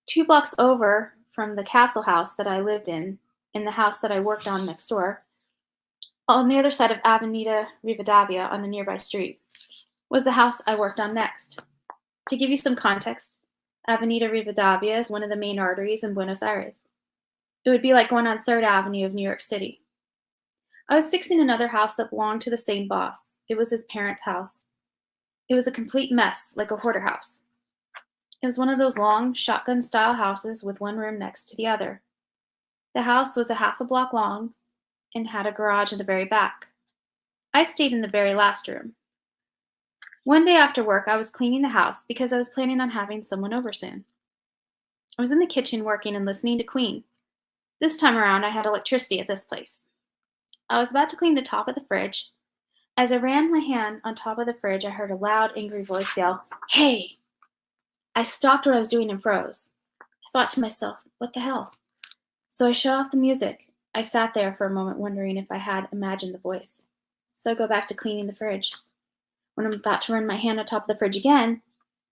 2 blocks over from the castle house that I lived in the house that I worked on next door, on the other side of Avenida Rivadavia on a nearby street, was the house I worked on next. To give you some context, Avenida Rivadavia is one of the main arteries in Buenos Aires. It would be like going on 3rd Avenue of New York City. I was fixing another house that belonged to the same boss. It was his parents' house. It was a complete mess, like a hoarder house. It was one of those long, shotgun-style houses with one room next to the other. The house was a half a block long and had a garage in the very back. I stayed in the very last room. One day after work, I was cleaning the house because I was planning on having someone over soon. I was in the kitchen working and listening to Queen. This time around, I had electricity at this place. I was about to clean the top of the fridge. As I ran my hand on top of the fridge, I heard a loud, angry voice yell, "Hey!" I stopped what I was doing and froze. I thought to myself, what the hell? So I shut off the music. I sat there for a moment wondering if I had imagined the voice. So I go back to cleaning the fridge. When I'm about to run my hand on top of the fridge again,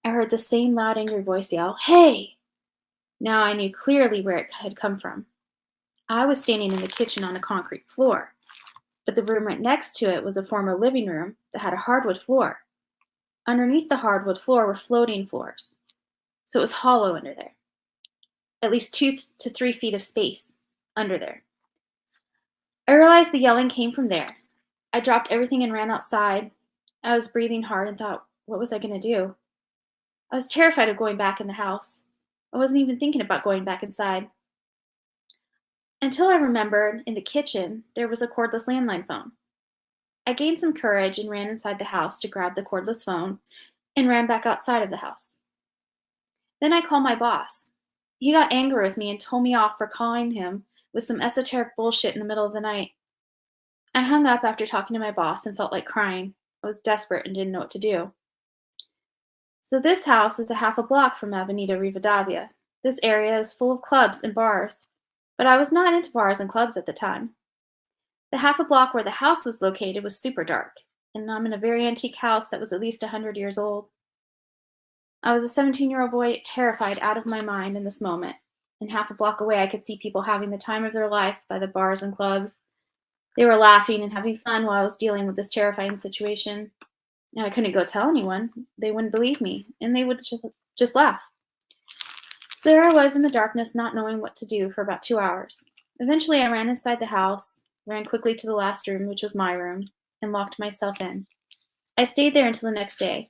I heard the same loud, angry voice yell, "Hey!" Now I knew clearly where it had come from. I was standing in the kitchen on a concrete floor, but the room right next to it was a former living room that had a hardwood floor. Underneath the hardwood floor were floating floors, so it was hollow under there. At least 2 to 3 feet of space under there. I realized the yelling came from there. I dropped everything and ran outside. I was breathing hard and thought, what was I going to do? I was terrified of going back in the house. I wasn't even thinking about going back inside. Until I remembered, in the kitchen, there was a cordless landline phone. I gained some courage and ran inside the house to grab the cordless phone and ran back outside of the house. Then I called my boss. He got angry with me and told me off for calling him with some esoteric bullshit in the middle of the night. I hung up after talking to my boss and felt like crying. I was desperate and didn't know what to do. So this house is a half a block from Avenida Rivadavia. This area is full of clubs and bars, but I was not into bars and clubs at the time. The half a block where the house was located was super dark, and I'm in a very antique house that was at least 100 years old. I was a 17-year-old boy, terrified out of my mind in this moment, and half a block away I could see people having the time of their life by the bars and clubs. They were laughing and having fun while I was dealing with this terrifying situation. And I couldn't go tell anyone. They wouldn't believe me, and they would just laugh. So there I was in the darkness, not knowing what to do for about 2 hours. Eventually I ran inside the house, ran quickly to the last room, which was my room, and locked myself in. I stayed there until the next day.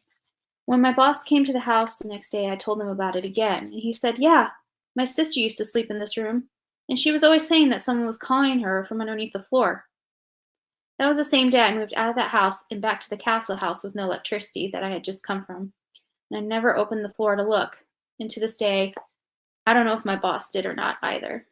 When my boss came to the house the next day, I told him about it again, and he said, "Yeah, my sister used to sleep in this room, and she was always saying that someone was calling her from underneath the floor." That was the same day I moved out of that house and back to the castle house with no electricity that I had just come from. And I never opened the floor to look. And to this day, I don't know if my boss did or not either.